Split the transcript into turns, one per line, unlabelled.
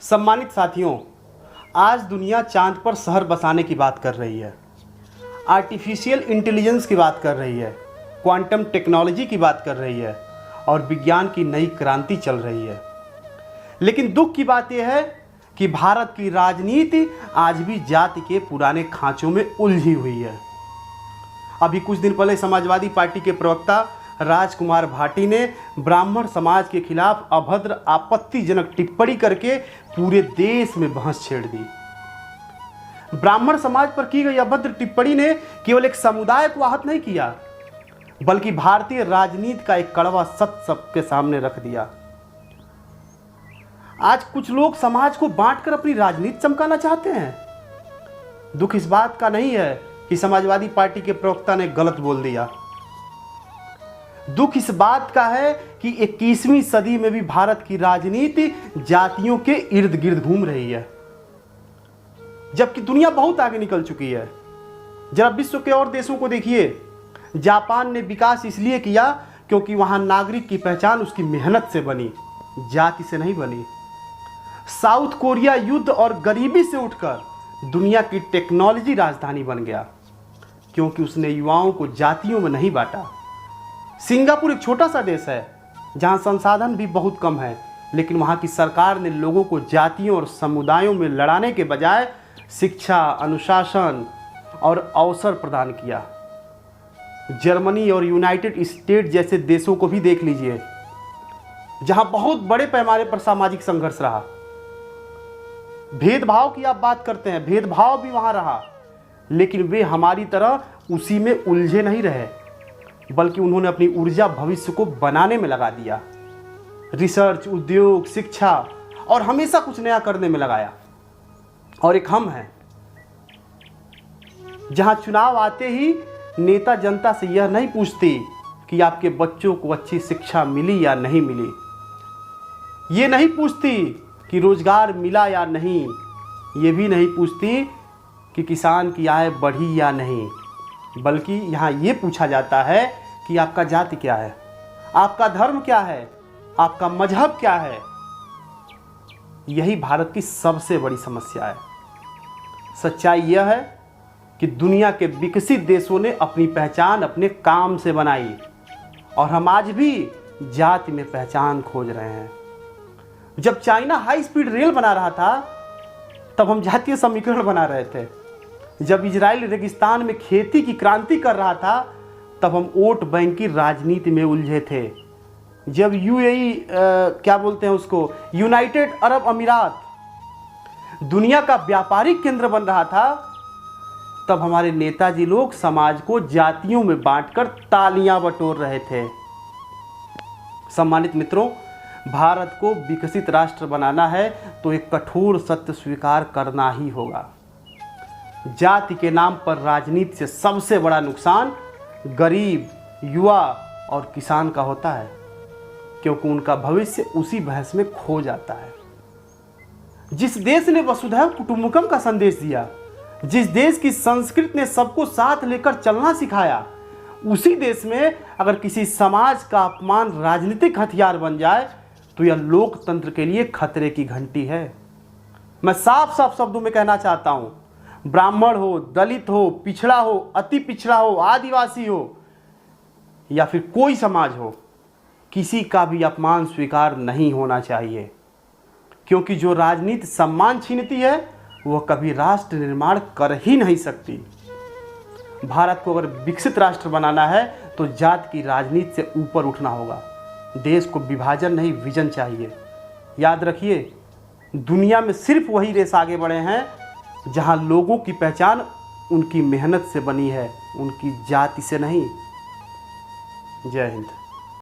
सम्मानित साथियों, आज दुनिया चांद पर शहर बसाने की बात कर रही है, आर्टिफिशियल इंटेलिजेंस की बात कर रही है, क्वांटम टेक्नोलॉजी की बात कर रही है और विज्ञान की नई क्रांति चल रही है। लेकिन दुख की बात यह है कि भारत की राजनीति आज भी जाति के पुराने खांचों में उलझी हुई है। अभी कुछ दिन पहले समाजवादी पार्टी के प्रवक्ता राजकुमार भाटी ने ब्राह्मण समाज के खिलाफ अभद्र आपत्तिजनक टिप्पणी करके पूरे देश में बहस छेड़ दी। ब्राह्मण समाज पर की गई अभद्र टिप्पणी ने केवल एक समुदाय को आहत नहीं किया, बल्कि भारतीय राजनीति का एक कड़वा सत्य सबके सामने रख दिया। आज कुछ लोग समाज को बांटकर अपनी राजनीति चमकाना चाहते हैं। दुख इस बात का नहीं है कि समाजवादी पार्टी के प्रवक्ता ने गलत बोल दिया। दुख इस बात का है कि 21वीं सदी में भी भारत की राजनीति जातियों के इर्द गिर्द घूम रही है, जबकि दुनिया बहुत आगे निकल चुकी है। जरा विश्व के और देशों को देखिए। जापान ने विकास इसलिए किया क्योंकि वहां नागरिक की पहचान उसकी मेहनत से बनी, जाति से नहीं बनी। साउथ कोरिया युद्ध और गरीबी से उठकर दुनिया की टेक्नोलॉजी राजधानी बन गया, क्योंकि उसने युवाओं को जातियों में नहीं बांटा। सिंगापुर एक छोटा सा देश है जहां संसाधन भी बहुत कम है, लेकिन वहां की सरकार ने लोगों को जातियों और समुदायों में लड़ाने के बजाय शिक्षा, अनुशासन और अवसर प्रदान किया। जर्मनी और यूनाइटेड स्टेट जैसे देशों को भी देख लीजिए, जहां बहुत बड़े पैमाने पर सामाजिक संघर्ष रहा। भेदभाव की आप बात करते हैं, भेदभाव भी वहां रहा, लेकिन वे हमारी तरह उसी में उलझे नहीं रहे, बल्कि उन्होंने अपनी ऊर्जा भविष्य को बनाने में लगा दिया। रिसर्च, उद्योग, शिक्षा और हमेशा कुछ नया करने में लगाया। और एक हम हैं जहां चुनाव आते ही नेता जनता से यह नहीं पूछती कि आपके बच्चों को अच्छी शिक्षा मिली या नहीं मिली, ये नहीं पूछती कि रोजगार मिला या नहीं, ये भी नहीं पूछती कि किसान की आय बढ़ी या नहीं, बल्कि यहाँ ये पूछा जाता है कि आपका जाति क्या है, आपका धर्म क्या है, आपका मजहब क्या है। यही भारत की सबसे बड़ी समस्या है। सच्चाई यह है कि दुनिया के विकसित देशों ने अपनी पहचान अपने काम से बनाई और हम आज भी जाति में पहचान खोज रहे हैं। जब चाइना हाई स्पीड रेल बना रहा था, तब हम जातीय समीकरण बना रहे थे। जब इजराइल रेगिस्तान में खेती की क्रांति कर रहा था, तब हम वोट बैंक की राजनीति में उलझे थे। जब यूएई क्या बोलते हैं उसको, यूनाइटेड अरब अमीरात दुनिया का व्यापारिक केंद्र बन रहा था, तब हमारे नेताजी लोग समाज को जातियों में बांटकर तालियां बटोर रहे थे। सम्मानित मित्रों, भारत को विकसित राष्ट्र बनाना है तो एक कठोर सत्य स्वीकार करना ही होगा। जाति के नाम पर राजनीति से सबसे बड़ा नुकसान गरीब, युवा और किसान का होता है, क्योंकि उनका भविष्य उसी बहस में खो जाता है। जिस देश ने वसुधैव कुटुंबकम का संदेश दिया, जिस देश की संस्कृति ने सबको साथ लेकर चलना सिखाया, उसी देश में अगर किसी समाज का अपमान राजनीतिक हथियार बन जाए तो यह लोकतंत्र के लिए खतरे की घंटी है। मैं साफ साफ शब्दों में कहना चाहता हूं, ब्राह्मण हो, दलित हो, पिछड़ा हो, अति पिछड़ा हो, आदिवासी हो या फिर कोई समाज हो, किसी का भी अपमान स्वीकार नहीं होना चाहिए, क्योंकि जो राजनीति सम्मान छीनती है वह कभी राष्ट्र निर्माण कर ही नहीं सकती। भारत को अगर विकसित राष्ट्र बनाना है तो जाति की राजनीति से ऊपर उठना होगा। देश को विभाजन नहीं, विजन चाहिए। याद रखिए, दुनिया में सिर्फ वही देश आगे बढ़े हैं जहां लोगों की पहचान उनकी मेहनत से बनी है, उनकी जाति से नहीं। जय हिंद।